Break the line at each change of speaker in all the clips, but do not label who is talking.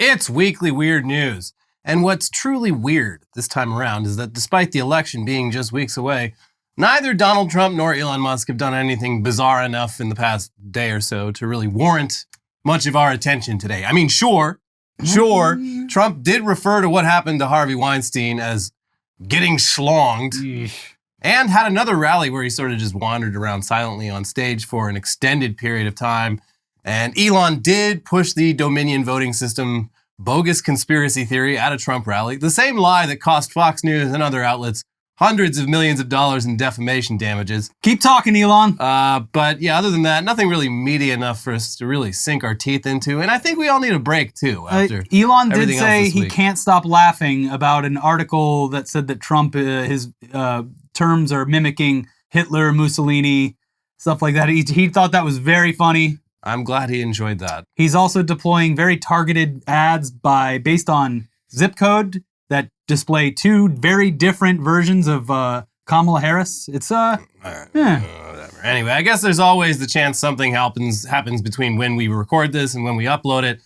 It's weekly weird news. And what's truly weird this time around is that despite the election being just weeks away, neither Donald Trump nor Elon Musk have done anything bizarre enough in the past day or so to really warrant much of our attention today. I mean, sure, Trump did refer to what happened to Harvey Weinstein as getting schlonged, and had another rally where he sort of just wandered around silently on stage for an extended period of time. And Elon did push the Dominion voting system bogus conspiracy theory at a Trump rally, the same lie that cost Fox News and other outlets hundreds of millions of dollars in defamation damages.
Keep talking, Elon.
But yeah, other than that, nothing really meaty enough for us to really sink our teeth into. And I think we all need a break too after
Elon did
everything
say
else this
he
week.
can't stop laughing about an article that said that Trump, his terms are mimicking Hitler, Mussolini, stuff like that. He thought that was very funny.
I'm glad he enjoyed that.
He's also deploying very targeted ads based on zip code that display two very different versions of Kamala Harris. It's
Whatever. Anyway, I guess there's always the chance something happens between when we record this and when we upload it.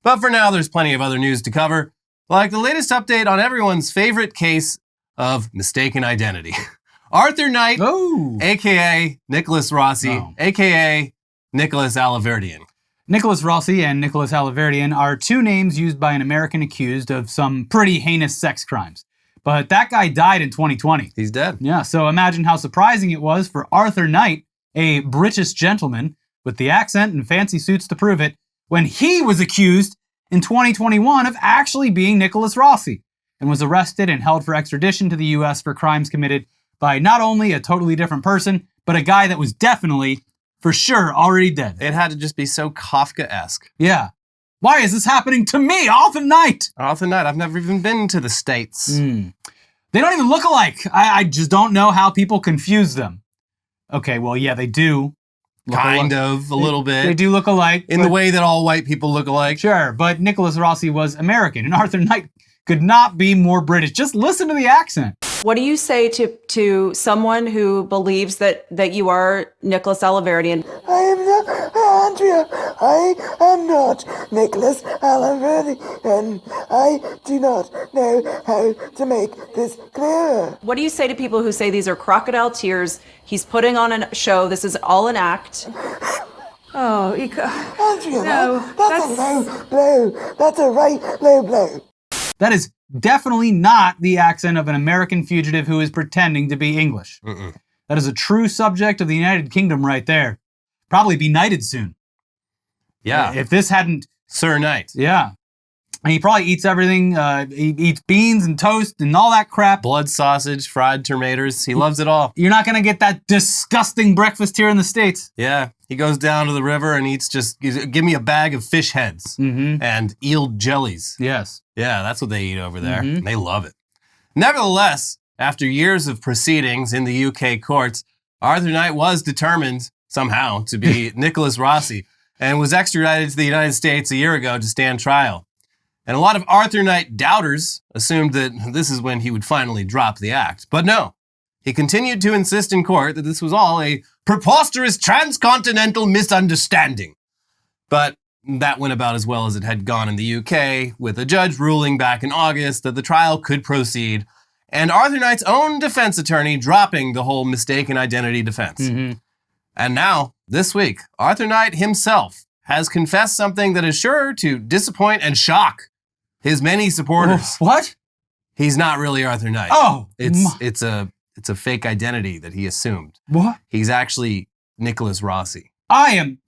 But for now, there's plenty of other news to cover, like the latest update on everyone's favorite case of mistaken identity. Arthur Knight, a.k.a. Nicholas Rossi, a.k.a. Nicholas Aliverdian.
Nicholas Rossi and Nicholas Aliverdian are two names used by an American accused of some pretty heinous sex crimes. But that guy died in 2020.
He's dead.
Yeah, so imagine how surprising it was for Arthur Knight, a British gentleman with the accent and fancy suits to prove it, when he was accused in 2021 of actually being Nicholas Rossi and was arrested and held for extradition to the US for crimes committed by not only a totally different person, but a guy that was definitely, for sure, already dead.
It had to just be so Kafka-esque.
Yeah. Why is this happening to me, Arthur Knight?
Arthur Knight, I've never even been to the States.
They don't even look alike. I just don't know how people confuse them. Okay, well, yeah, they do.
Kind of, a little bit.
They do look alike.
In the way that all white people look alike.
Sure, but Nicholas Rossi was American, and Arthur Knight could not be more British. Just listen to the accent.
What do you say to someone who believes that you are Nicholas Aliverdian?
I am not Andrea. I am not Nicholas Aliverdian. I do not know how to make this clear.
What do you say to people who say these are crocodile tears? He's putting on a show. This is all an act. Oh,
Andrea,
no,
that's a low blow. That's a right low blow.
That is definitely not the accent of an American fugitive who is pretending to be English. That is a true subject of the United Kingdom right there. Probably be knighted soon.
Yeah.
If this hadn't...
Sir Knight.
Yeah. And he probably eats everything. He eats beans and toast and all that crap.
Blood sausage, fried tomatoes. He loves it all.
You're not going to get that disgusting breakfast here in the States.
Yeah. He goes down to the river and eats give me a bag of fish heads and eel jellies.
Yes.
Yeah, that's what they eat over there. And they love it. Nevertheless, after years of proceedings in the UK courts, Arthur Knight was determined somehow to be Nicholas Rossi and was extradited to the United States a year ago to stand trial. And a lot of Arthur Knight doubters assumed that this is when he would finally drop the act. But no, he continued to insist in court that this was all a preposterous transcontinental misunderstanding. But that went about as well as it had gone in the UK, with a judge ruling back in August that the trial could proceed, and Arthur Knight's own defense attorney dropping the whole mistaken identity defense. And now, this week, Arthur Knight himself has confessed something that is sure to disappoint and shock his many supporters.
What?
He's not really Arthur Knight.
Oh!
It's a fake identity that he assumed.
What?
He's actually Nicholas Rossi.
I am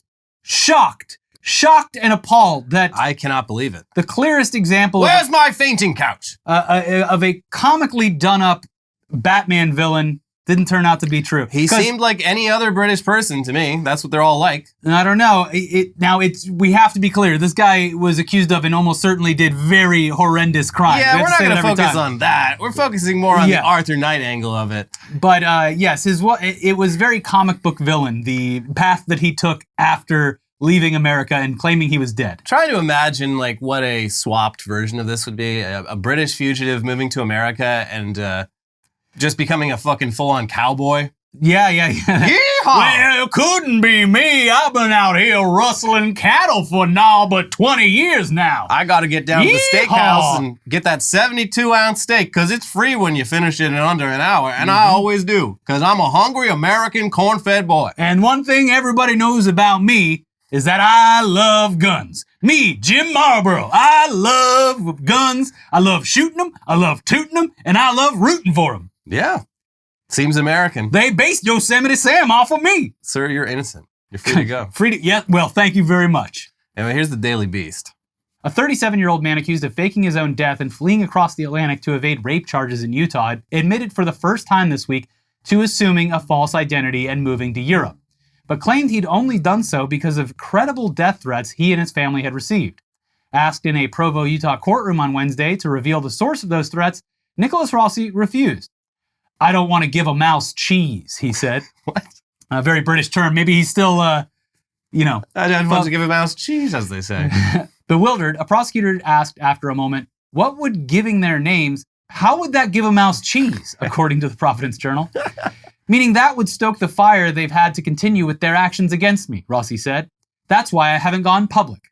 shocked and appalled that
I cannot believe it.
the clearest example
Where's my fainting couch?
of a comically done up Batman villain didn't turn out to be true.
He seemed like any other British person to me. That's what they're all like.
And I don't know. We have to be clear. This guy was accused of and almost certainly did very horrendous crimes.
Yeah,
We have
we're not
say
going
that
to
every
focus
time.
on that. We're focusing more on the Arthur Knight angle of it.
But yes, it was very comic book villain, the path that he took after leaving America and claiming he was dead.
Trying to imagine like what a swapped version of this would be. A British fugitive moving to America and just becoming a fucking full-on cowboy.
Yeah.
Yeehaw!
Well, it couldn't be me. I've been out here rustling cattle for now but 20 years now.
I got to get down to the
Yeehaw.
steakhouse and get that 72-ounce steak because it's free when you finish it in under an hour, and I always do because I'm a hungry American corn-fed boy.
And one thing everybody knows about me is that I love guns. Me, Jim Marlboro, I love guns. I love shooting them, I love tooting them, and I love rooting for them.
Yeah. Seems American.
They based Yosemite Sam off of me.
Sir, you're innocent. You're free to go.
Yeah, well, thank you very much.
Anyway, here's the Daily Beast.
A 37-year-old man accused of faking his own death and fleeing across the Atlantic to evade rape charges in Utah admitted for the first time this week to assuming a false identity and moving to Europe, but claimed he'd only done so because of credible death threats he and his family had received. Asked in a Provo, Utah courtroom on Wednesday to reveal the source of those threats, Nicholas Rossi refused. I don't want to give a mouse cheese, he said.
What?
A very British term. Maybe he's still,
I don't want to give a mouse cheese, as they say.
Bewildered, a prosecutor asked after a moment, what would giving their names, how would that give a mouse cheese, according to the Providence Journal? Meaning that would stoke the fire they've had to continue with their actions against me, Rossi said. That's why I haven't gone public.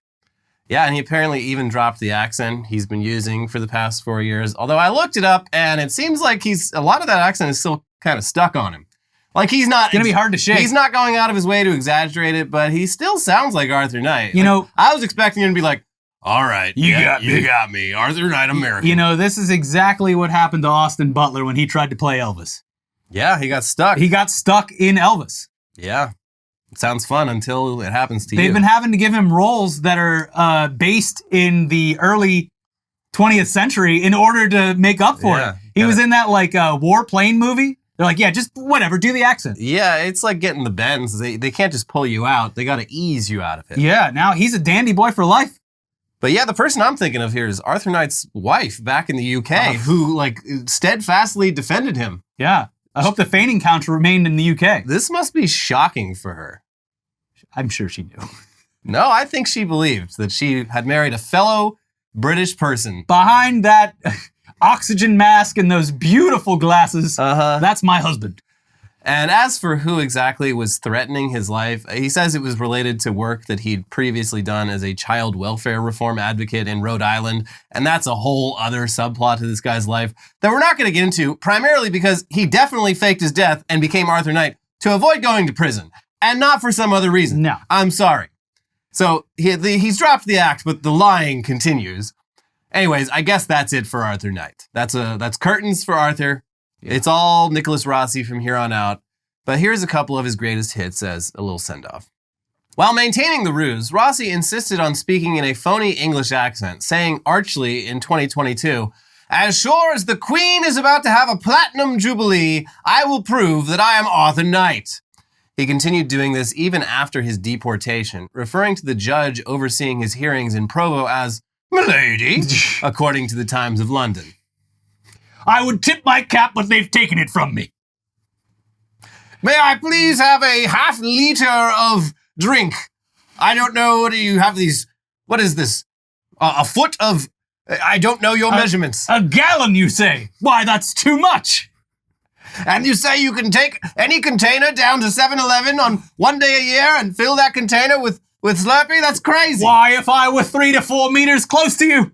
Yeah, and he apparently even dropped the accent he's been using for the past 4 years. Although I looked it up, and it seems like a lot of that accent is still kind of stuck on him. Like he's not...
It's going to be hard to shake.
He's not going out of his way to exaggerate it, but he still sounds like Arthur Knight.
You know...
I was expecting him to be like, all right,
you
got me, Arthur Knight American.
You know, this is exactly what happened to Austin Butler when he tried to play Elvis.
Yeah, he got stuck.
He got stuck in Elvis.
Yeah. It sounds fun until it happens to you.
They've been having to give him roles that are based in the early 20th century in order to make up for it. He was in that warplane movie. They're like, yeah, just whatever, do the accent.
Yeah, it's like getting the bends. They can't just pull you out. They got to ease you out of it.
Yeah, now he's a dandy boy for life.
But yeah, the person I'm thinking of here is Arthur Knight's wife back in the UK who steadfastly defended him.
Yeah, I hope the fainting count remained in the UK.
This must be shocking for her.
I'm sure she knew.
No, I think she believed that she had married a fellow British person.
Behind that oxygen mask and those beautiful glasses, that's my husband.
And as for who exactly was threatening his life, he says it was related to work that he'd previously done as a child welfare reform advocate in Rhode Island. And that's a whole other subplot to this guy's life that we're not going to get into, primarily because he definitely faked his death and became Arthur Knight to avoid going to prison. And not for some other reason.
No.
I'm sorry. So he's dropped the act, but the lying continues. Anyways, I guess that's it for Arthur Knight. That's curtains for Arthur. Yeah. It's all Nicholas Rossi from here on out. But here's a couple of his greatest hits as a little send-off. While maintaining the ruse, Rossi insisted on speaking in a phony English accent, saying archly in 2022, "As sure as the Queen is about to have a platinum jubilee, I will prove that I am Arthur Knight." He continued doing this even after his deportation, referring to the judge overseeing his hearings in Provo as "Milady," according to the Times of London.
I would tip my cap, but they've taken it from me.
May I please have a half-liter of drink? I don't know, what do you have these, what is this? A foot of, I don't know your measurements.
A gallon, you say? Why, that's too much.
And you say you can take any container down to 7-Eleven on one day a year and fill that container with Slurpee? That's crazy.
Why, if I were 3 to 4 meters close to you?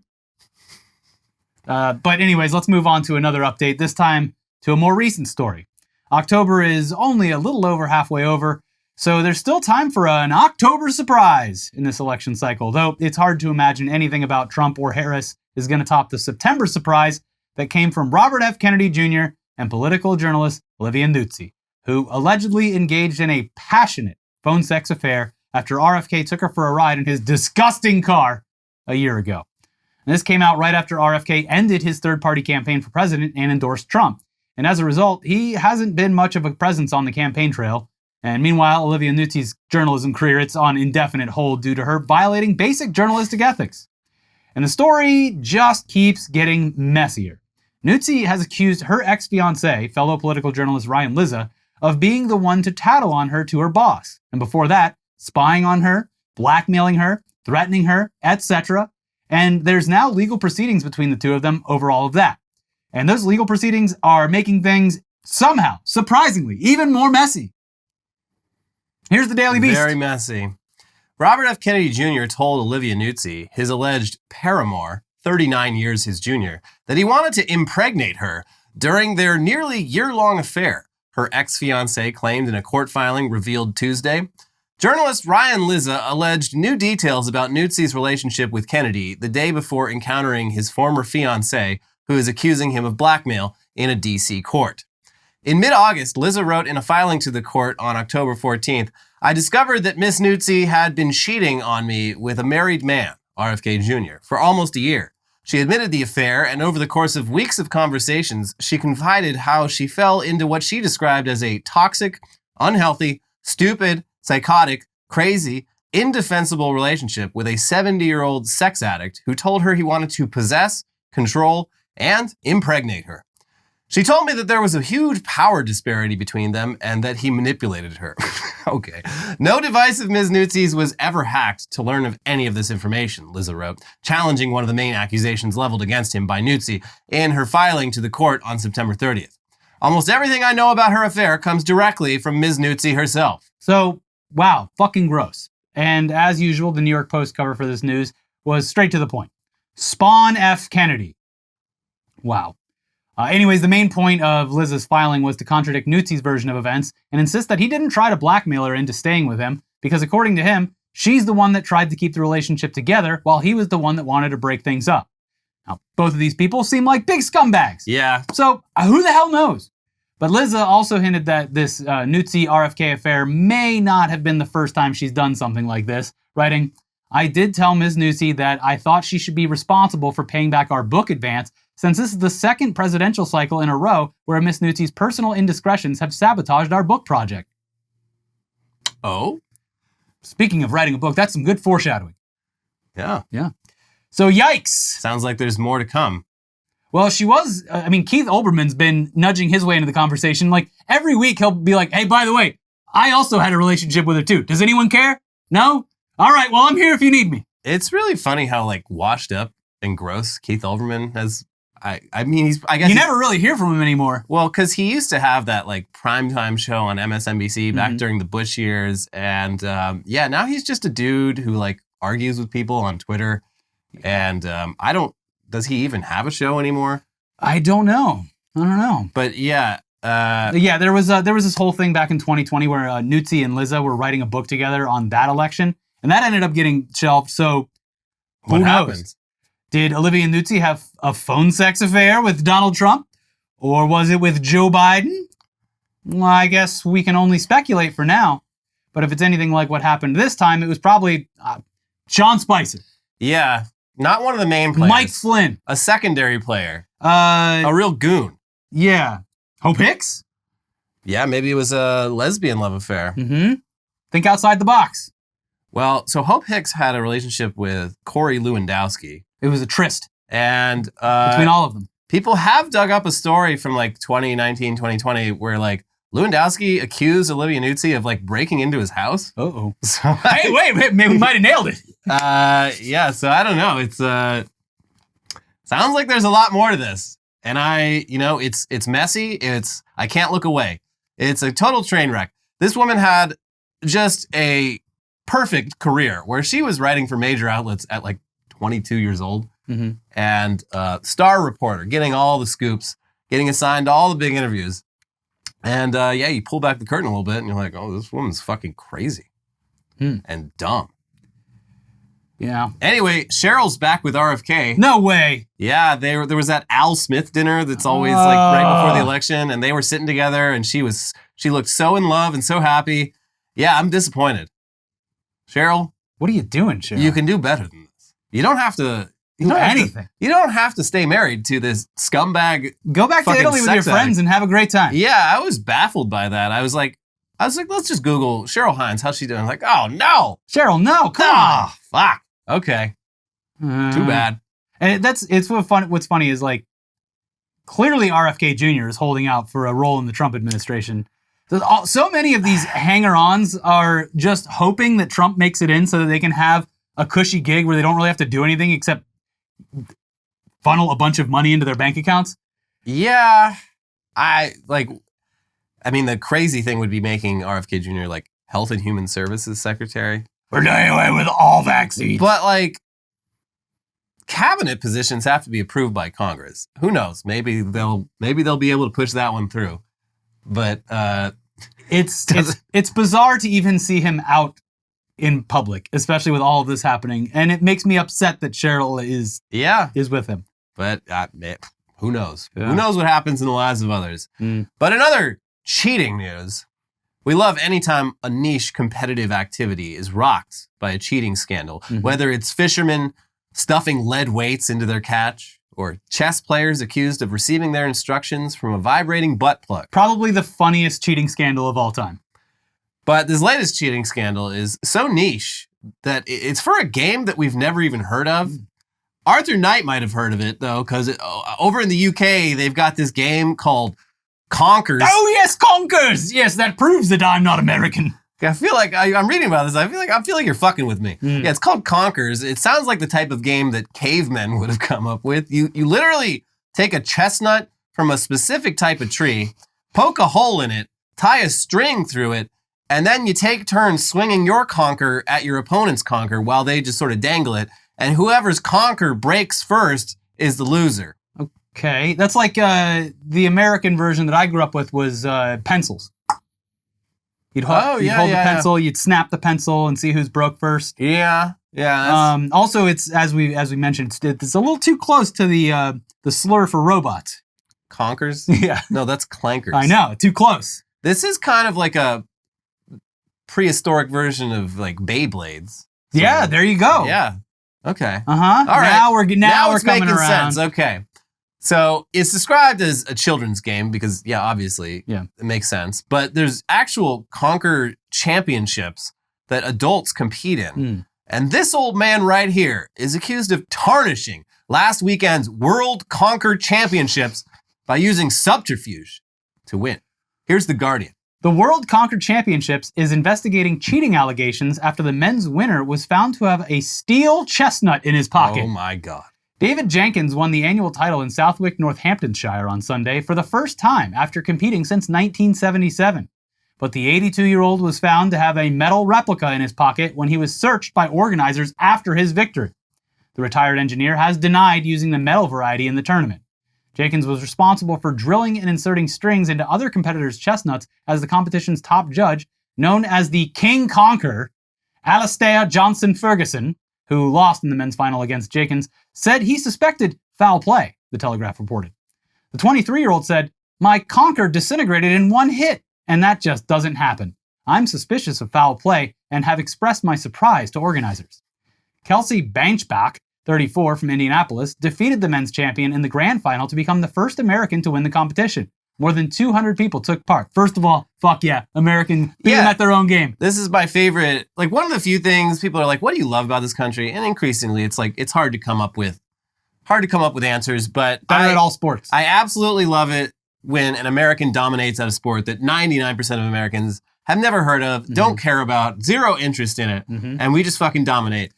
But anyways, let's move on to another update, this time to a more recent story. October is only a little over halfway over, so there's still time for an October surprise in this election cycle, though it's hard to imagine anything about Trump or Harris is going to top the September surprise that came from Robert F. Kennedy Jr. and political journalist Olivia Nuzzi, who allegedly engaged in a passionate phone sex affair after RFK took her for a ride in his disgusting car a year ago. And this came out right after RFK ended his third-party campaign for president and endorsed Trump. And as a result, he hasn't been much of a presence on the campaign trail. And meanwhile, Olivia Nuzzi's journalism career, it's on indefinite hold due to her violating basic journalistic ethics. And the story just keeps getting messier. Nuzzi has accused her ex-fiancé, fellow political journalist Ryan Lizza, of being the one to tattle on her to her boss. And before that, spying on her, blackmailing her, threatening her, etc. And there's now legal proceedings between the two of them over all of that. And those legal proceedings are making things somehow, surprisingly, even more messy. Here's the Daily Beast.
Very messy. Robert F. Kennedy Jr. told Olivia Nuzzi, his alleged paramour, 39 years his junior, that he wanted to impregnate her during their nearly year-long affair, her ex-fiancé claimed in a court filing revealed Tuesday. Journalist Ryan Lizza alleged new details about Nuzzi's relationship with Kennedy the day before encountering his former fiancé, who is accusing him of blackmail in a D.C. court. In mid-August, Lizza wrote in a filing to the court on October 14th, I discovered that Miss Nuzzi had been cheating on me with a married man, RFK Jr., for almost a year. She admitted the affair, and over the course of weeks of conversations, she confided how she fell into what she described as a toxic, unhealthy, stupid, psychotic, crazy, indefensible relationship with a 70-year-old sex addict who told her he wanted to possess, control, and impregnate her. She told me that there was a huge power disparity between them and that he manipulated her. Okay. No device of Ms. Nuzzi's was ever hacked to learn of any of this information, Lizza wrote, challenging one of the main accusations leveled against him by Nuzzi in her filing to the court on September 30th. Almost everything I know about her affair comes directly from Ms. Nuzzi herself.
So, wow, fucking gross. And as usual, the New York Post cover for this news was straight to the point. Spawn F. Kennedy. Wow. Anyways, the main point of Lizza's filing was to contradict Nuzzi's version of events and insist that he didn't try to blackmail her into staying with him because, according to him, she's the one that tried to keep the relationship together while he was the one that wanted to break things up. Now, both of these people seem like big scumbags.
Yeah.
So, who the hell knows? But Lizza also hinted that this Nuzzi RFK affair may not have been the first time she's done something like this, writing, I did tell Ms. Nuzzi that I thought she should be responsible for paying back our book advance since this is the second presidential cycle in a row where Ms. Nuzzi's personal indiscretions have sabotaged our book project.
Oh?
Speaking of writing a book, that's some good foreshadowing.
Yeah.
Yeah. So yikes.
Sounds like there's more to come.
Well, she was, Keith Olbermann's been nudging his way into the conversation. Like, every week he'll be like, hey, by the way, I also had a relationship with her too. Does anyone care? No? All right, well, I'm here if you need me.
It's really funny how, washed up and gross Keith Olbermann has... I guess
you never really hear from him anymore.
Well, because he used to have that primetime show on MSNBC back during the Bush years, and now he's just a dude who argues with people on Twitter, and does he even have a show anymore?
I don't know.
But yeah,
there was this whole thing back in 2020 where Nuzzi and Lizza were writing a book together on that election, and that ended up getting shelved. So
what happened?
Did Olivia Nuzzi have a phone sex affair with Donald Trump? Or was it with Joe Biden? Well, I guess we can only speculate for now. But if it's anything like what happened this time, it was probably Sean Spicer.
Yeah, not one of the main players.
Mike Flynn.
A secondary player. A real goon.
Yeah. Hope Hicks?
Yeah, maybe it was a lesbian love affair.
Mm-hmm. Think outside the box.
Well, so Hope Hicks had a relationship with Corey Lewandowski.
It was a tryst.
And
between all of them.
People have dug up a story from 2019, 2020 where Lewandowski accused Olivia Nuzzi of breaking into his house.
Uh-oh. So, hey, wait, maybe we might have nailed it.
Yeah, so I don't know. It's sounds like there's a lot more to this. And it's messy. I can't look away. It's a total train wreck. This woman had just a perfect career where she was writing for major outlets at 22 years old, and star reporter, getting all the scoops, getting assigned to all the big interviews. And you pull back the curtain a little bit and you're like, oh, this woman's fucking crazy and dumb.
Yeah.
Anyway, Cheryl's back with RFK.
No way.
Yeah, there was that Al Smith dinner that's always right before the election, and they were sitting together, and she looked so in love and so happy. Yeah, I'm disappointed. Cheryl,
what are you doing, Cheryl?
You can do better than this. You don't have to
do anything.
You don't have to stay married to this scumbag.
Go back to Italy with your friends and have a great time.
Yeah, I was baffled by that. I was like, let's just Google Cheryl Hines. How's she doing? Like, oh no,
Cheryl, no, come on.
Fuck. Okay. Too bad.
And what's funny is clearly RFK Jr. is holding out for a role in the Trump administration. So many of these hanger-ons are just hoping that Trump makes it in so that they can have a cushy gig where they don't really have to do anything except funnel a bunch of money into their bank accounts.
Yeah. The crazy thing would be making RFK Jr. Health and Human Services Secretary.
We're doing away with all vaccines.
But like, cabinet positions have to be approved by Congress. Who knows? Maybe they'll be able to push that one through. But
it's bizarre to even see him out in public, especially with all of this happening, and it makes me upset that Cheryl is with him.
But who knows?
Yeah.
Who knows what happens in the lives of others? But in other cheating news, we love anytime a niche competitive activity is rocked by a cheating scandal, whether it's fishermen stuffing lead weights into their catch, or chess players accused of receiving their instructions from a vibrating butt plug.
Probably the funniest cheating scandal of all time.
But this latest cheating scandal is so niche that it's for a game that we've never even heard of. Arthur Knight might have heard of it, though, because over in the UK, they've got this game called Conkers.
Oh, yes, Conkers! Yes, that proves that I'm not American.
I feel like I'm reading about this. I feel like you're fucking with me. Yeah, it's called Conkers. It sounds like the type of game that cavemen would have come up with. You literally take a chestnut from a specific type of tree, poke a hole in it, tie a string through it, and then you take turns swinging your conker at your opponent's conker while they just sort of dangle it. And whoever's conker breaks first is the loser.
Okay, that's like the American version that I grew up with was pencils. You'd hold the pencil, you'd snap the pencil and see who's broke first.
Yeah.
Also, it's as we mentioned, it's a little too close to the slur for robots.
Conkers?
Yeah.
No, that's clankers.
I know, too close.
This is kind of like a prehistoric version of like Beyblades.
Yeah, there you go.
Yeah. Okay.
All
right.
Now we're
it's
coming
making
around.
sense. Okay. So it's described as a children's game because, obviously, it makes sense. But there's actual Conker championships that adults compete in. And this old man right here is accused of tarnishing last weekend's World Conker Championships by using subterfuge to win. Here's The Guardian.
The World Conker Championships is investigating cheating allegations after the men's winner was found to have a steel chestnut in his pocket.
Oh my God.
David Jenkins won the annual title in Southwick, Northamptonshire on Sunday for the first time after competing since 1977. But the 82-year-old was found to have a metal replica in his pocket when he was searched by organizers after his victory. The retired engineer has denied using the metal variety in the tournament. Jenkins was responsible for drilling and inserting strings into other competitors' chestnuts as the competition's top judge, known as the King Conker, Alastair Johnson Ferguson, who lost in the men's final against Jenkins, said he suspected foul play, the Telegraph reported. The 23-year-old said, "My Conker disintegrated in one hit, and that just doesn't happen. I'm suspicious of foul play and have expressed my surprise to organizers." Kelsey Banchbach, 34 from Indianapolis, defeated the men's champion in the grand final to become the first American to win the competition. More than 200 people took part. First of all, fuck yeah, American being at their own game.
This is my favorite. Like, one of the few things people are like, what do you love about this country? And increasingly, it's like, it's hard to come up with answers, but
Better at all sports.
I absolutely love it when an American dominates at a sport that 99% of Americans have never heard of, don't care about, zero interest in it, and we just fucking dominate.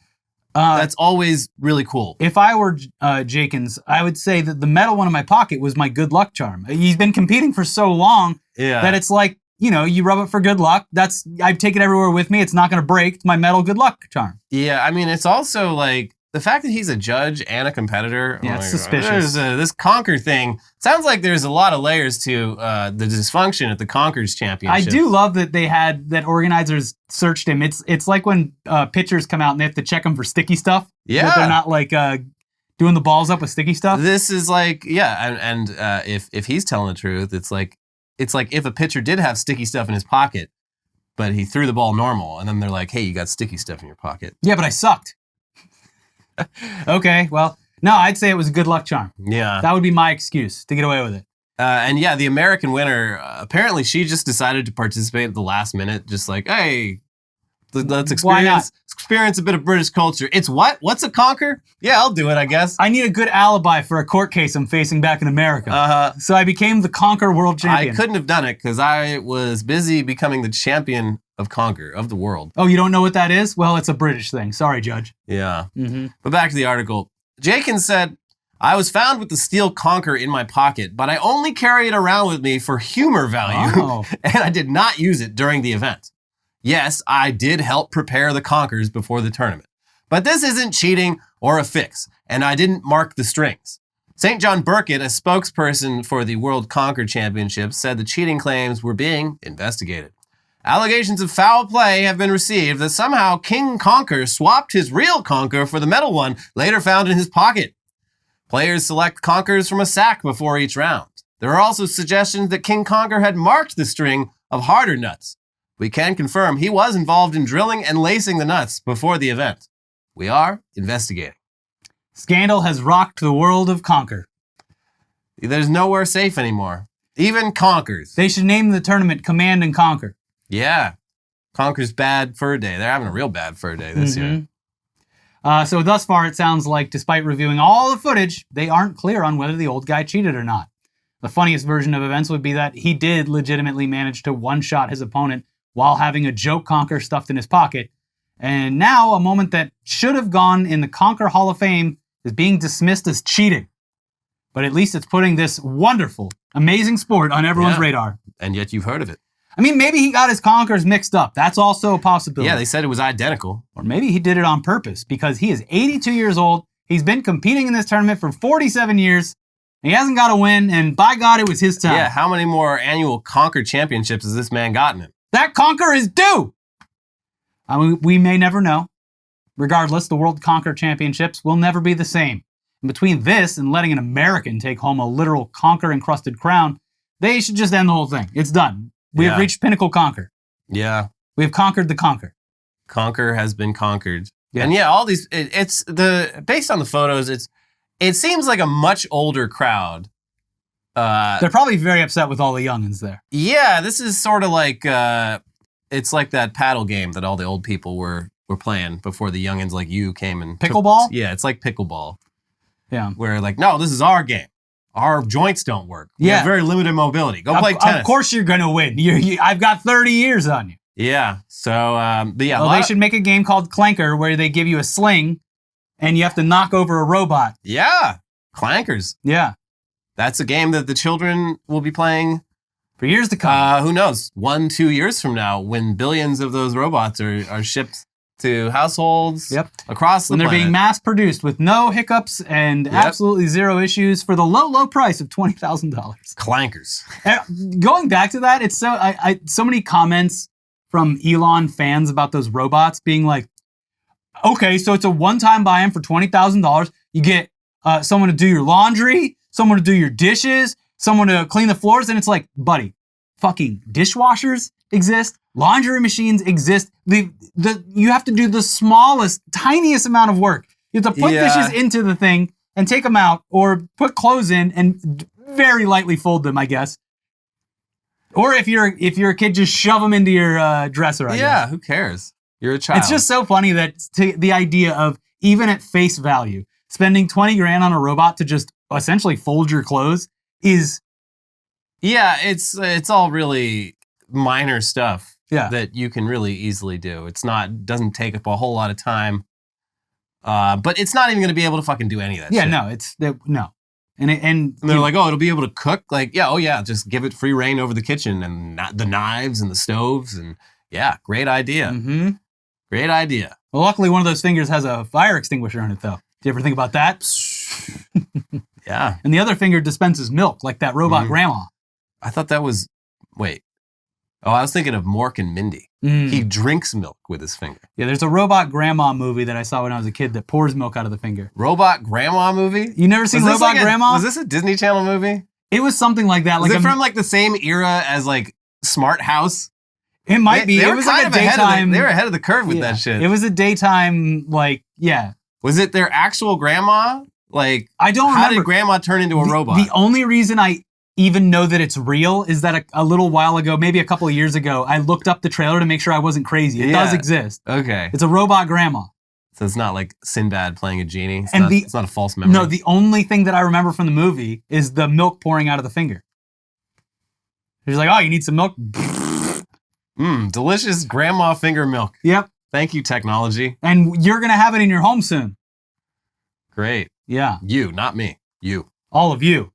That's always really cool.
If I were Jenkins, I would say that the metal one in my pocket was my good luck charm. He's been competing for so long that it's like, you rub it for good luck. I take it everywhere with me. It's not going to break. It's my metal good luck charm.
Yeah, I mean, it's also like the fact that he's a judge and a competitor.
Yeah, it's suspicious.
This Conker thing sounds like there's a lot of layers to the dysfunction at the Conkers Championship.
I do love that organizers searched him. It's like when pitchers come out and they have to check them for sticky stuff.
Yeah.
That they're not like doing the balls up with sticky stuff.
This is like, and if he's telling the truth, it's like if a pitcher did have sticky stuff in his pocket, but he threw the ball normal, and then they're like, hey, you got sticky stuff in your pocket.
Yeah, but I sucked. Okay, well, no, I'd say it was a good luck charm.
Yeah.
That would be my excuse to get away with it.
The American winner, apparently she just decided to participate at the last minute, just like, hey, let's experience a bit of British culture. It's what? What's a Conker? Yeah, I'll do it, I guess.
I need a good alibi for a court case I'm facing back in America. So I became the Conker world champion.
I couldn't have done it because I was busy becoming the champion of Conker, of the world.
Oh, you don't know what that is? Well, it's a British thing. Sorry, Judge.
Yeah. But back to the article. Jenkins said, I was found with the steel Conker in my pocket, but I only carry it around with me for humor value, and I did not use it during the event. Yes, I did help prepare the Conkers before the tournament. But this isn't cheating or a fix, and I didn't mark the strings. St. John Burkett, a spokesperson for the World Conker Championships, said the cheating claims were being investigated. Allegations of foul play have been received that somehow King Conker swapped his real Conker for the metal one later found in his pocket. Players select Conkers from a sack before each round. There are also suggestions that King Conker had marked the string of harder nuts. We can confirm he was involved in drilling and lacing the nuts before the event. We are investigating.
Scandal has rocked the world of Conker.
There's nowhere safe anymore. Even Conkers.
They should name the tournament Command and Conquer.
Yeah. Conker's bad fur day. They're having a real bad fur day this year.
So thus far, it sounds like despite reviewing all the footage, they aren't clear on whether the old guy cheated or not. The funniest version of events would be that he did legitimately manage to one-shot his opponent while having a joke Conker stuffed in his pocket. And now a moment that should have gone in the Conker Hall of Fame is being dismissed as cheating. But at least it's putting this wonderful, amazing sport on everyone's radar.
And yet you've heard of it.
I mean, maybe he got his Conkers mixed up. That's also a possibility.
Yeah, they said it was identical.
Or maybe he did it on purpose because he is 82 years old. He's been competing in this tournament for 47 years. He hasn't got a win, and by God, it was his time.
Yeah, how many more annual Conker championships has this man gotten in?
That Conker is due! I mean, we may never know. Regardless, the World Conker Championships will never be the same. And between this and letting an American take home a literal Conker-encrusted crown, they should just end the whole thing. It's done. We have reached pinnacle Conker.
Yeah.
We have conquered the Conker.
Conker has been conquered.
Yeah.
And yeah, all these, based on the photos, it seems like a much older crowd.
They're probably very upset with all the youngins there.
Yeah, this is sort of like, it's like that paddle game that all the old people were playing before the youngins like you came and...
Pickleball?
Yeah, it's like pickleball.
Yeah.
Where like, no, this is our game. Our joints don't work. We have very limited mobility. Go play tennis.
Of course you're going to win. I've got 30 years on you.
Yeah. So, but yeah.
Well, they should make a game called Clanker where they give you a sling and you have to knock over a robot.
Yeah. Clankers.
Yeah.
That's a game that the children will be playing
for years to come.
Who knows? 1-2 years from now, when billions of those robots are shipped to households across the planet.
When they're being mass produced with no hiccups and absolutely zero issues for the low, low price of $20,000.
Clankers.
Going back to that, it's so many comments from Elon fans about those robots being like, okay, so it's a one-time buy-in for $20,000. You get someone to do your laundry, someone to do your dishes, someone to clean the floors, and it's like, buddy, fucking dishwashers exist, laundry machines exist. You have to do the smallest, tiniest amount of work. You have to put dishes into the thing and take them out, or put clothes in and very lightly fold them, I guess. Or if you're a kid, just shove them into your dresser. I guess.
Who cares? You're a child.
It's just so funny that the idea of, even at face value, spending $20,000 on a robot to just essentially fold your clothes is...
Yeah, it's all really minor stuff
that
you can really easily do. Doesn't take up a whole lot of time. But it's not even going to be able to fucking do any of that shit.
No. And
they're like, oh, it'll be able to cook? Like, just give it free reign over the kitchen and the knives and the stoves. And great idea.
Mm-hmm.
Great idea.
Well, luckily one of those fingers has a fire extinguisher on it, though. Do you ever think about that?
Yeah.
And the other finger dispenses milk, like that robot grandma.
I thought that was... Wait. Oh, I was thinking of Mork and Mindy. He drinks milk with his finger.
Yeah, there's a Robot Grandma movie that I saw when I was a kid that pours milk out of the finger.
Robot Grandma movie?
You never seen Robot Grandma?
Was this a Disney Channel movie?
It was something like that.
Was it from like the same era as like Smart House?
It might be. It was like a daytime...
They were ahead of the curve with that shit.
It was a daytime,
Was it their actual grandma? Like,
I don't remember.
How did grandma turn into a robot?
The only reason I even know that it's real is that a little while ago, maybe a couple of years ago, I looked up the trailer to make sure I wasn't crazy. It does exist.
Okay.
It's a robot grandma.
So it's not like Sinbad playing a genie? It's not a false memory?
No, the only thing that I remember from the movie is the milk pouring out of the finger. He's like, oh, you need some milk?
Delicious grandma finger milk.
Yep.
Thank you, technology.
And you're going to have it in your home soon.
Great.
Yeah.
You, not me. You.
All of you.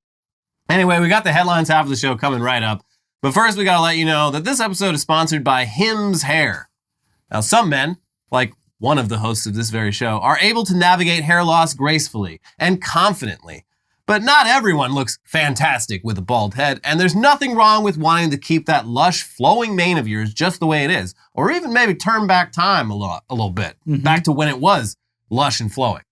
Anyway, we got the headlines half of the show coming right up. But first, we got to let you know that this episode is sponsored by Hims Hair. Now, some men, like one of the hosts of this very show, are able to navigate hair loss gracefully and confidently. But not everyone looks fantastic with a bald head, and there's nothing wrong with wanting to keep that lush, flowing mane of yours just the way it is, or even maybe turn back time a little bit, back to when it was lush and flowing.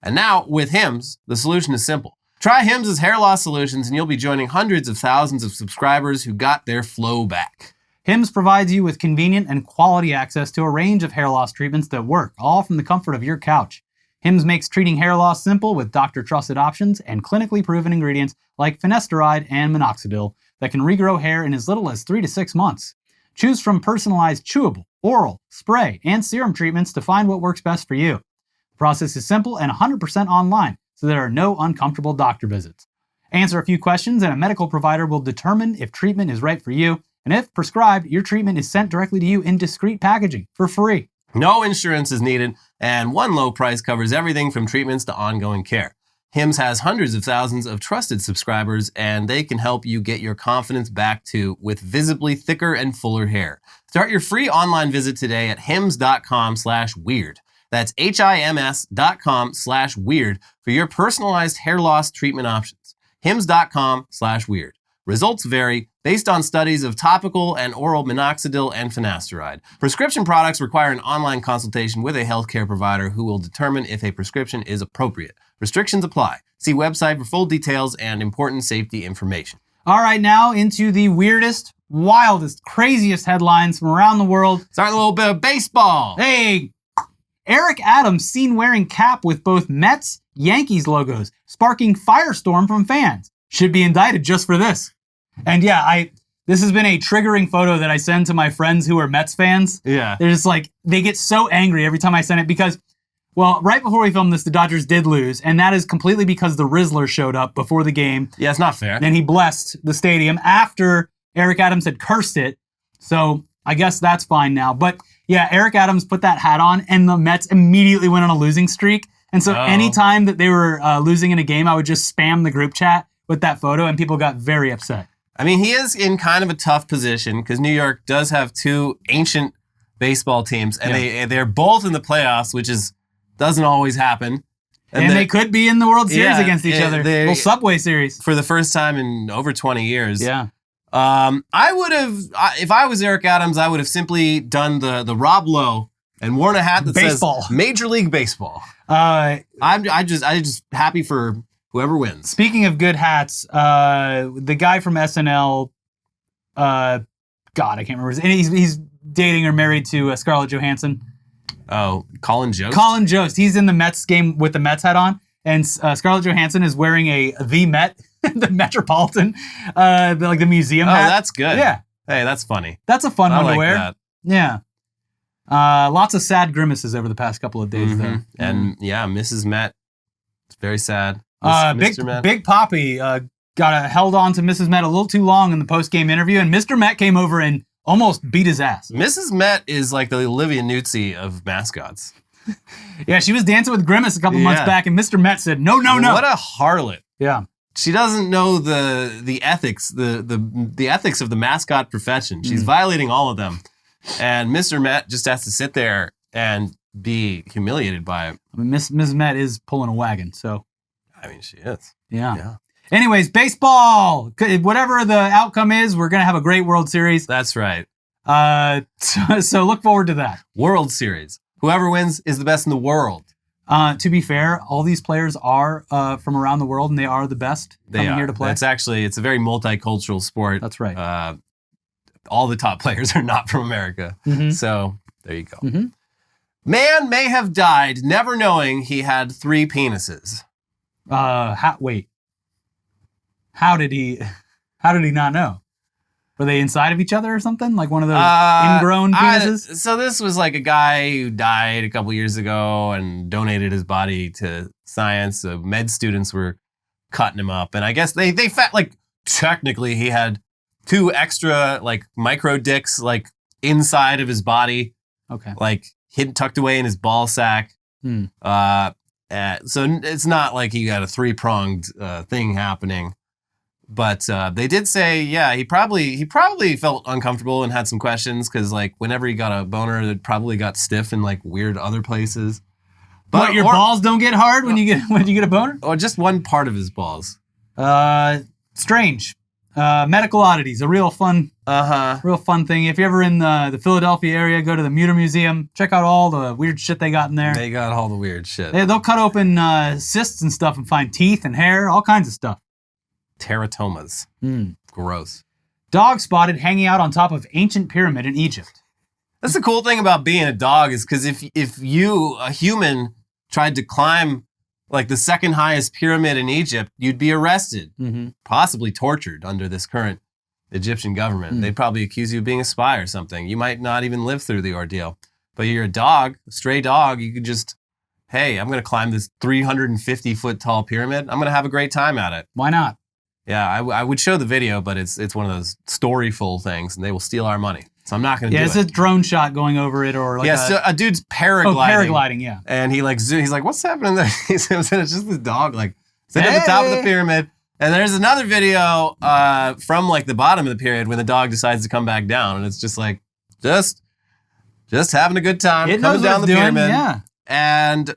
And now, with Hims, the solution is simple. Try Hims' hair loss solutions, and you'll be joining hundreds of thousands of subscribers who got their flow back.
Hims provides you with convenient and quality access to a range of hair loss treatments that work, all from the comfort of your couch. Hims makes treating hair loss simple with doctor-trusted options and clinically proven ingredients like finasteride and minoxidil that can regrow hair in as little as 3 to 6 months. Choose from personalized chewable, oral, spray, and serum treatments to find what works best for you. The process is simple and 100% online, so there are no uncomfortable doctor visits. Answer a few questions and a medical provider will determine if treatment is right for you, and if prescribed, your treatment is sent directly to you in discreet packaging for free.
No insurance is needed, and one low price covers everything from treatments to ongoing care. Hims has hundreds of thousands of trusted subscribers, and they can help you get your confidence back too with visibly thicker and fuller hair. Start your free online visit today at hims.com/weird. That's HIMS.com/weird for your personalized hair loss treatment options. hims.com/weird. Results vary based on studies of topical and oral minoxidil and finasteride. Prescription products require an online consultation with a healthcare provider who will determine if a prescription is appropriate. Restrictions apply. See website for full details and important safety information.
All right, now into the weirdest, wildest, craziest headlines from around the world.
Starting a little bit of baseball.
Hey, Eric Adams seen wearing cap with both Mets, Yankees logos, sparking firestorm from fans. Should be indicted just for this. And yeah, this has been a triggering photo that I send to my friends who are Mets fans.
Yeah.
They're just like, they get so angry every time I send it because, well, right before we filmed this, the Dodgers did lose, and that is completely because the Rizzler showed up before the game.
Yeah, it's not fair.
And he blessed the stadium after Eric Adams had cursed it. So I guess that's fine now. But yeah, Eric Adams put that hat on, and the Mets immediately went on a losing streak. And so anytime that they were losing in a game, I would just spam the group chat with that photo, and people got very upset.
I mean, he is in kind of a tough position because New York does have two ancient baseball teams, and they're both in the playoffs, which doesn't always happen.
And they could be in the World Series against each other. Little Subway Series.
For the first time in over 20 years.
Yeah.
I would have, if I was Eric Adams, I would have simply done the Rob Lowe and worn a hat that says Major League Baseball. I'm just happy for whoever wins.
Speaking of good hats, the guy from SNL, God, I can't remember his name. He's dating or married to Scarlett Johansson.
Oh, Colin Jost?
Colin Jost. He's in the Mets game with the Mets hat on, and Scarlett Johansson is wearing the Met, the Metropolitan, the museum hat.
Oh, that's good.
Yeah.
Hey, that's funny.
That's a fun one to wear.
That.
Yeah. Lots of sad grimaces over the past couple of days, though.
And yeah, Mrs. Met, it's very sad.
Big Poppy got held on to Mrs. Met a little too long in the post-game interview, and Mr. Met came over and almost beat his ass.
Mrs. Met is like the Olivia Nuzzi of mascots.
Yeah, she was dancing with Grimace a couple months back, and Mr. Met said, no.
What a harlot.
Yeah.
She doesn't know the ethics, the ethics of the mascot profession. She's violating all of them. And Mr. Met just has to sit there and be humiliated by it.
I mean, Ms. Met is pulling a wagon, so.
I mean, she is.
Yeah. Anyways, baseball. Whatever the outcome is, we're going to have a great World Series.
That's right.
So look forward to that.
World Series. Whoever wins is the best in the world.
To be fair, all these players are from around the world, and they are the best coming here to play.
It's a very multicultural sport.
That's right.
All the top players are not from America. So there you go. Man may have died never knowing he had 3 penises.
Wait. How did he not know? Were they inside of each other or something? Like one of those ingrown penises?
So this was like a guy who died a couple years ago and donated his body to science. So med students were cutting him up. And I guess they felt like technically he had 2 extra like micro dicks like inside of his body.
Okay.
Like tucked away in his ball sack. So it's not like he got a 3-pronged thing happening. But they did say, yeah, he probably felt uncomfortable and had some questions because like whenever he got a boner, it probably got stiff in like weird other places.
But your balls don't get hard when you get a boner?
Or just one part of his balls.
Strange. Medical oddities, a real fun thing. If you're ever in the Philadelphia area, go to the Mutter Museum. Check out all the weird shit they got in there.
They got all the weird shit.
They'll cut open cysts and stuff and find teeth and hair, all kinds of stuff.
Teratomas. Gross.
Dog spotted hanging out on top of ancient pyramid in Egypt.
That's the cool thing about being a dog is because if you, a human, tried to climb like the second highest pyramid in Egypt, you'd be arrested, possibly tortured under this current Egyptian government. They'd probably accuse you of being a spy or something. You might not even live through the ordeal. But you're a dog, a stray dog, you could just, hey, I'm going to climb this 350-foot tall pyramid. I'm going to have a great time at it.
Why not?
Yeah, I would show the video, but it's one of those storyful things, and they will steal our money. So I'm not going to do it.
Yeah, it's a drone shot going over it or like
so a dude's paragliding.
Oh, paragliding, yeah.
And he like he's like, what's happening there? He says, it's just this dog like sitting at the top of the pyramid. And there's another video from like the bottom of the pyramid when the dog decides to come back down. And it's just like, just having a good time.
It
coming down the pyramid.
Yeah.
And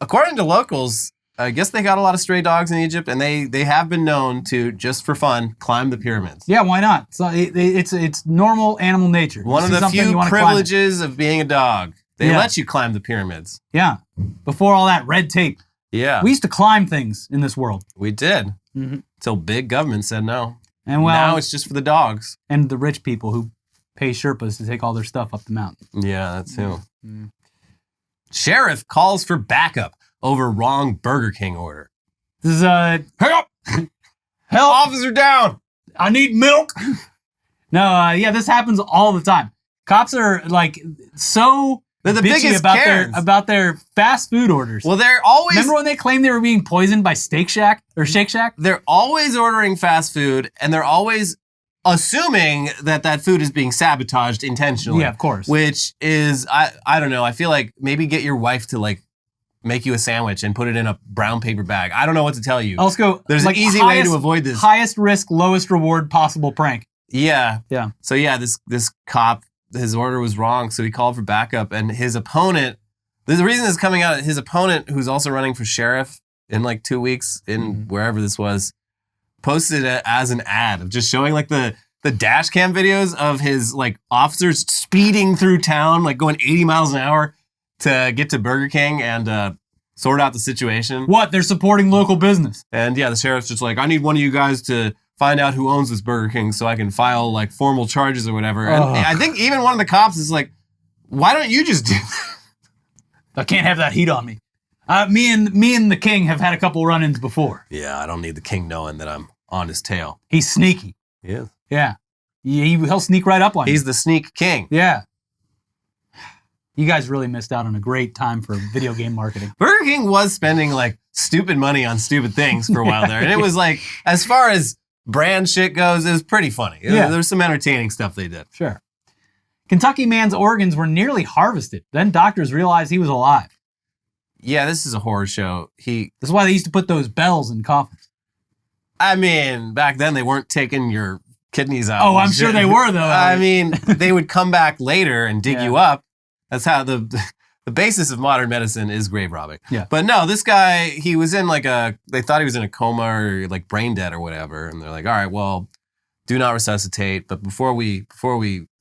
according to locals, I guess they got a lot of stray dogs in Egypt, and they have been known to, just for fun, climb the pyramids.
Yeah, why not? So it's normal animal nature.
One of the few privileges of being a dog. They let you climb the pyramids.
Yeah, before all that red tape.
Yeah.
We used to climb things in this world.
We did. Until big government said no.
And
now it's just for the dogs.
And the rich people who pay Sherpas to take all their stuff up the mountain.
Yeah, that's who. Sheriff calls for backup over wrong Burger King order.
This is
help!
Help!
Officer down!
I need milk! No, this happens all the time. Cops are like so
they're the biggest
about their fast food orders.
Well, they're always...
Remember when they claimed they were being poisoned by Steak Shack or Shake Shack?
They're always ordering fast food, and they're always assuming that food is being sabotaged intentionally.
Yeah, of course.
Which is, I don't know, I feel like maybe get your wife to like make you a sandwich and put it in a brown paper bag. I don't know what to tell you.
Let's go.
There's like an easy way to avoid this.
Highest risk, lowest reward possible prank.
Yeah.
Yeah.
So yeah, this cop, his order was wrong, so he called for backup, and his opponent, the reason this is coming out, his opponent, who's also running for sheriff in like 2 weeks in wherever this was, posted it as an ad of just showing like the dash cam videos of his like officers speeding through town, like going 80 miles an hour to get to Burger King and sort out the situation.
What? They're supporting local business.
And yeah, the sheriff's just like, I need one of you guys to find out who owns this Burger King so I can file like formal charges or whatever. And I think even one of the cops is like, why don't you just do that?
I can't have that heat on me. Me and the king have had a couple run-ins before.
Yeah, I don't need the king knowing that I'm on his tail.
He's sneaky.
He is.
Yeah. He'll sneak right up on you.
He's the sneak king.
Yeah. You guys really missed out on a great time for video game marketing.
Burger King was spending like stupid money on stupid things for a while there. And it was like, as far as brand shit goes, it was pretty funny.
Yeah.
There was some entertaining stuff they did.
Sure. Kentucky man's organs were nearly harvested. Then doctors realized he was alive.
Yeah, this is a horror show.
This is why they used to put those bells in coffins.
I mean, back then they weren't taking your kidneys out.
Oh, I'm sure they were, though.
I mean, they would come back later and dig you up. That's how the basis of modern medicine is grave robbing.
Yeah.
But no, this guy, he was in they thought he was in a coma or like brain dead or whatever. And they're like, all right, well, do not resuscitate. But before we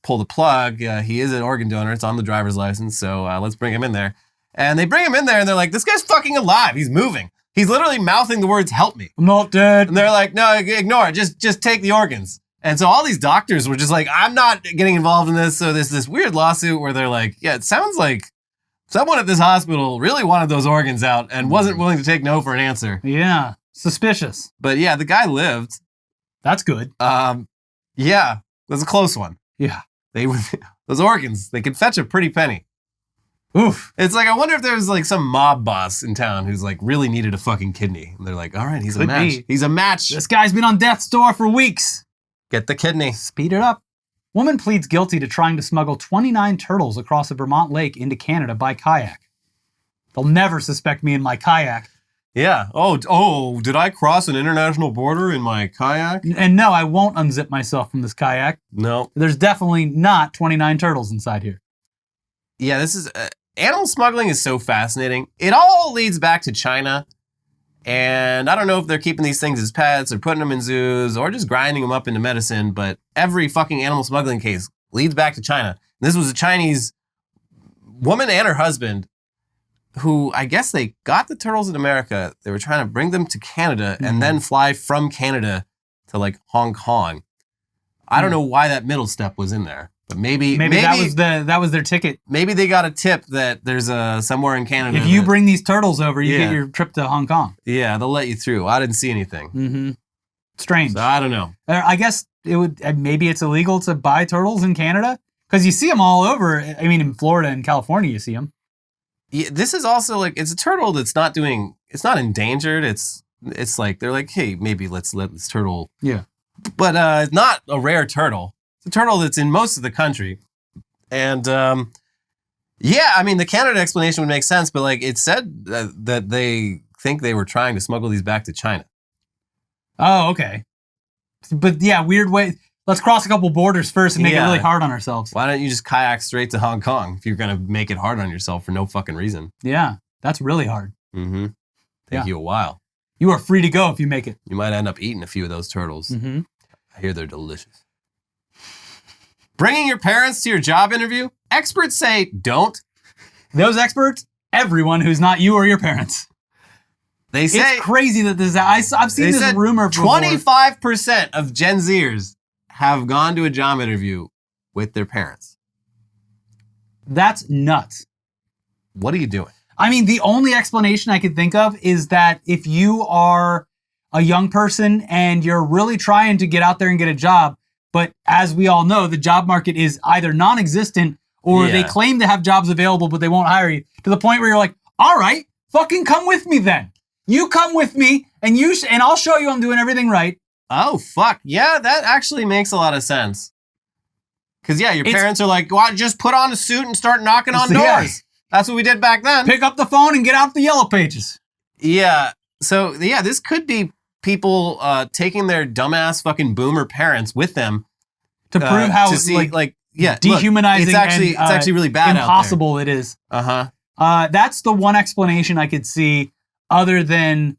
pull the plug, he is an organ donor. It's on the driver's license. So let's bring him in there. And they bring him in there and they're like, this guy's fucking alive. He's moving. He's literally mouthing the words, help me.
I'm not dead.
And they're like, no, ignore it. Just take the organs. And so all these doctors were just like, I'm not getting involved in this. So there's this weird lawsuit where they're like, yeah, it sounds like someone at this hospital really wanted those organs out and wasn't willing to take no for an answer.
Yeah. Suspicious.
But yeah, the guy lived.
That's good.
Yeah, it was a close one.
Yeah.
Those organs, they could fetch a pretty penny.
Oof.
It's like, I wonder if there was like some mob boss in town who's like really needed a fucking kidney. And they're like, all right, he's a match. He's a match.
This guy's been on death's door for weeks.
Get the kidney.
Speed it up. Woman pleads guilty to trying to smuggle 29 turtles across a Vermont lake into Canada by kayak. They'll never suspect me in my kayak.
Yeah. Oh, did I cross an international border in my kayak?
And no, I won't unzip myself from this kayak.
No.
There's definitely not 29 turtles inside here.
Yeah, this is... animal smuggling is so fascinating. It all leads back to China. And I don't know if they're keeping these things as pets or putting them in zoos or just grinding them up into medicine, but every fucking animal smuggling case leads back to China. This was a Chinese woman and her husband who, I guess they got the turtles in America. They were trying to bring them to Canada and then fly from Canada to like Hong Kong. I don't know why that middle step was in there, but maybe
that was their ticket.
Maybe they got a tip that there's somewhere in Canada.
If you bring these turtles over, you get your trip to Hong Kong.
Yeah, they'll let you through. I didn't see anything.
Mm-hmm. Strange.
So I don't know.
I guess it would. Maybe it's illegal to buy turtles in Canada because you see them all over. I mean, in Florida and California, you see them.
Yeah, this is also like it's a turtle that's not endangered. It's like they're like, hey, maybe let's let this turtle.
Yeah.
But it's not a rare turtle. It's a turtle that's in most of the country. And yeah, I mean, the Canada explanation would make sense, but like it said that they think they were trying to smuggle these back to China.
Oh, okay. But yeah, weird way. Let's cross a couple borders first and make it really hard on ourselves.
Why don't you just kayak straight to Hong Kong if you're going to make it hard on yourself for no fucking reason?
Yeah, that's really hard.
Mm-hmm. Take you a while.
You are free to go if you make it.
You might end up eating a few of those turtles.
Mm-hmm.
I hear they're delicious. Bringing your parents to your job interview? Experts say don't.
Those experts? Everyone who's not you or your parents.
They say...
It's crazy that this... I've seen this rumor before.
25% of Gen Zers have gone to a job interview with their parents.
That's nuts.
What are you doing?
I mean, the only explanation I could think of is that if you are a young person and you're really trying to get out there and get a job, but as we all know, the job market is either non-existent or they claim to have jobs available, but they won't hire you, to the point where you're like, all right, fucking come with me then. You come with me and and I'll show you I'm doing everything right.
Oh, fuck. Yeah, that actually makes a lot of sense. Because, yeah, your parents are like, well, just put on a suit and start knocking on doors. Yeah. That's what we did back then.
Pick up the phone and get out the yellow pages.
Yeah. So, yeah, this could be people taking their dumbass fucking boomer parents with them.
To prove how, dehumanizing
it's actually really bad
impossible
out
there. It is.
Uh-huh.
That's the one explanation I could see other than...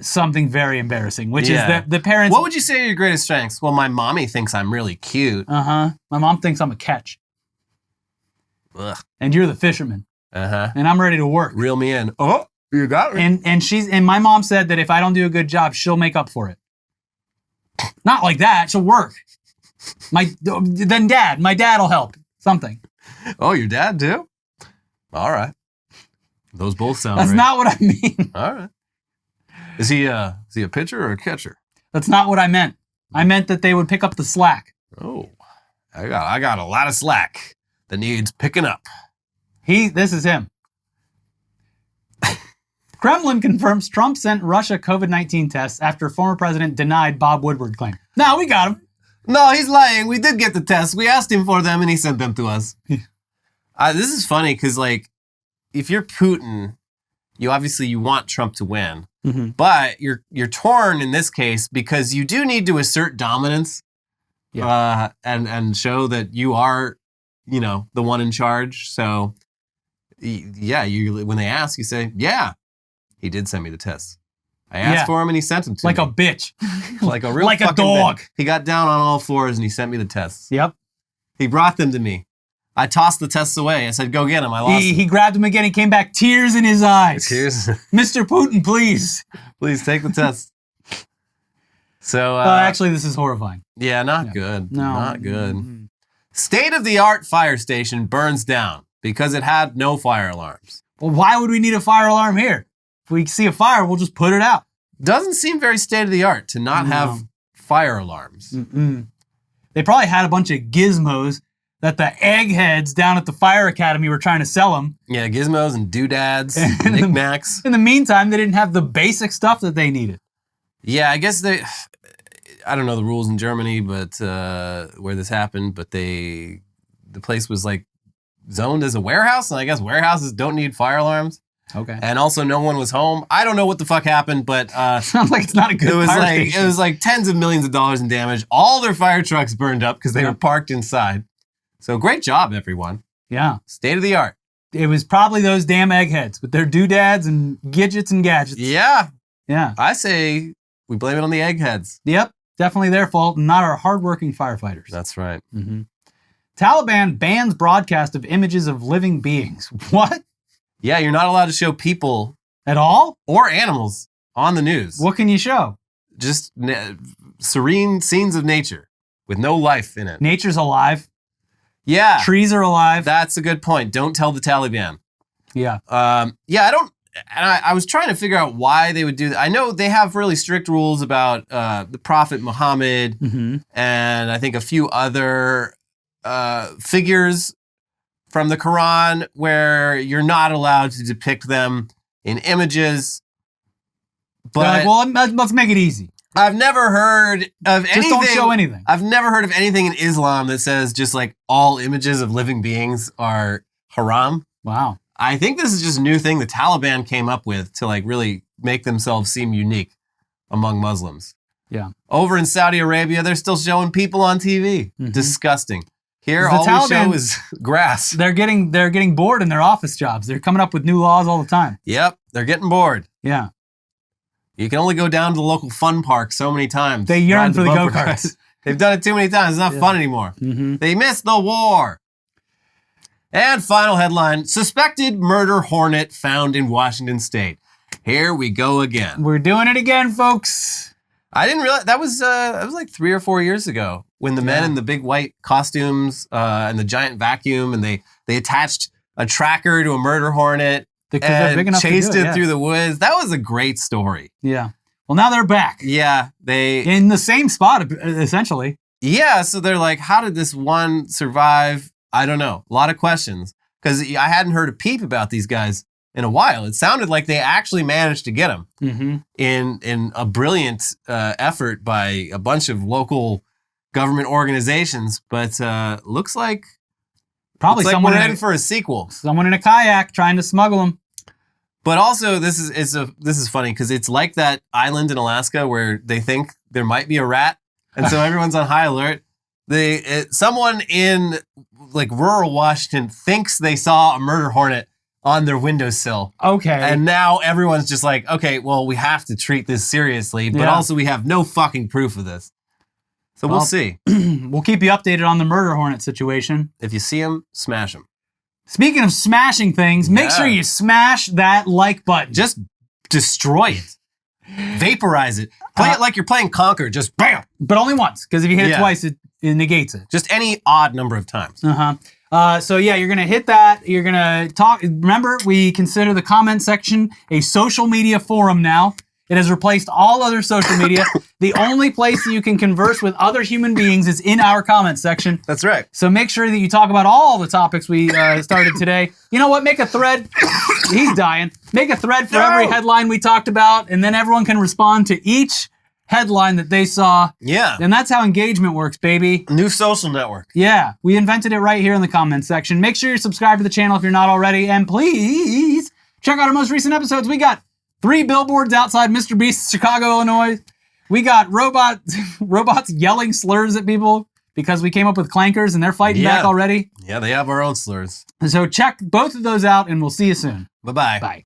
something very embarrassing, which is that the parents...
What would you say are your greatest strengths? Well, my mommy thinks I'm really cute.
Uh-huh. My mom thinks I'm a catch.
Ugh.
And you're the fisherman.
Uh-huh.
And I'm ready to work.
Reel me in. Oh, you got me.
And my mom said that if I don't do a good job, she'll make up for it. Not like that. She'll work. My dad will help. Something.
Oh, your dad too? All right. Those both sound
That's
right.
not what I mean.
All right. Is he a pitcher or a catcher?
That's not what I meant. I meant that they would pick up the slack.
Oh, I got a lot of slack that needs picking up.
This is him. Kremlin confirms Trump sent Russia COVID-19 tests after former president denied Bob Woodward claim. No, we got him.
No, he's lying. We did get the tests. We asked him for them and he sent them to us. This is funny because, like, if you're Putin, you want Trump to win. Mm-hmm. But you're torn in this case because you do need to assert dominance and show that you are, the one in charge. So, yeah, when they ask, you say, yeah, he did send me the tests. I asked for him and he sent them to me.
Like a bitch.
Like a real
like
fucking
a dog.
bitch. He got down on all fours and he sent me the tests.
Yep.
He brought them to me. I tossed the tests away. I said, go get them. I lost them.
He grabbed them again. He came back, tears in his eyes.
Tears?
Mr. Putin, please.
Please take the tests. So,
actually, this is horrifying.
Yeah, not good.
No.
Not good. Mm-hmm. State-of-the-art fire station burns down because it had no fire alarms.
Well, why would we need a fire alarm here? If we see a fire, we'll just put it out.
Doesn't seem very state-of-the-art to not have fire alarms.
Mm-mm. They probably had a bunch of gizmos that the eggheads down at the fire academy were trying to sell them.
Yeah, gizmos and doodads, and knickknacks.
In the meantime, they didn't have the basic stuff that they needed.
Yeah, I guess I don't know the rules in Germany, but where this happened, but the place was like zoned as a warehouse, and I guess warehouses don't need fire alarms.
Okay.
And also no one was home. I don't know what the fuck happened, but
Sounds like it's not a good fire station.
it was like tens of millions of dollars in damage. All their fire trucks burned up because they were parked inside. So great job, everyone.
Yeah.
State of the art.
It was probably those damn eggheads with their doodads and gadgets and gadgets.
Yeah.
Yeah.
I say we blame it on the eggheads.
Yep. Definitely their fault, not our hardworking firefighters.
That's right.
Mm-hmm. Taliban bans broadcast of images of living beings. What?
Yeah, you're not allowed to show people
At all?
or animals on the news.
What can you show?
Just serene scenes of nature with no life in it.
Nature's alive.
Yeah.
Trees are alive.
That's a good point. Don't tell the Taliban.
Yeah.
I was trying to figure out why they would do that. I know they have really strict rules about the Prophet Muhammad and I think a few other figures from the Quran where you're not allowed to depict them in images. But
like, well, let's make it easy.
I've never heard of anything.
Just don't show anything.
I've never heard of anything in Islam that says just like all images of living beings are haram.
Wow.
I think this is just a new thing the Taliban came up with to like really make themselves seem unique among Muslims.
Yeah.
Over in Saudi Arabia, they're still showing people on TV. Disgusting. Here, all we show is grass.
They're getting bored in their office jobs. They're coming up with new laws all the time.
Yep, they're getting bored.
Yeah.
You can only go down to the local fun park so many times.
They yearn for the
bumper
go-karts.
cars. They've done it too many times. It's not fun anymore. They missed the war. And final headline, suspected murder hornet found in Washington State. Here we go again.
We're doing it again, folks.
I didn't realize that was like 3 or 4 years ago when the men in the big white costumes and the giant vacuum and they attached a tracker to a murder hornet and chased it through the woods. That was a great story.
Yeah. Well, now they're back.
Yeah,
in the same spot essentially.
Yeah, so they're like, how did this one survive? I don't know. A lot of questions because I hadn't heard a peep about these guys in a while. It sounded like they actually managed to get them in a brilliant effort by a bunch of local government organizations. But looks like
someone
we're in for a sequel.
Someone in a kayak trying to smuggle them.
But also, this is funny because it's like that island in Alaska where they think there might be a rat, and so everyone's on high alert. Someone in like rural Washington thinks they saw a murder hornet on their windowsill.
Okay.
And now everyone's just like, okay, well, we have to treat this seriously, but also we have no fucking proof of this. So we'll see.
We'll keep you updated on the murder hornet situation.
If you see them, smash them.
Speaking of smashing things, make sure you smash that like button.
Just destroy it. Vaporize it. Play it like you're playing Conker. Just bam.
But only once, because if you hit it twice, it negates it.
Just any odd number of times.
So yeah, you're going to hit that. You're going to talk. Remember, we consider the comment section a social media forum now. It has replaced all other social media. The only place that you can converse with other human beings is in our comment section.
That's right.
So make sure that you talk about all the topics we started today. You know what? Make a thread. He's dying. Make a thread for every headline we talked about, and then everyone can respond to each headline that they saw.
Yeah.
And that's how engagement works, baby.
New social network.
Yeah. We invented it right here in the comment section. Make sure you're subscribed to the channel if you're not already. And please check out our most recent episodes. We got 3 billboards outside Mr. Beast's Chicago, Illinois. We got robots yelling slurs at people because we came up with clankers and they're fighting back already.
Yeah, they have our own slurs.
So check both of those out and we'll see you soon.
Bye-bye.
Bye.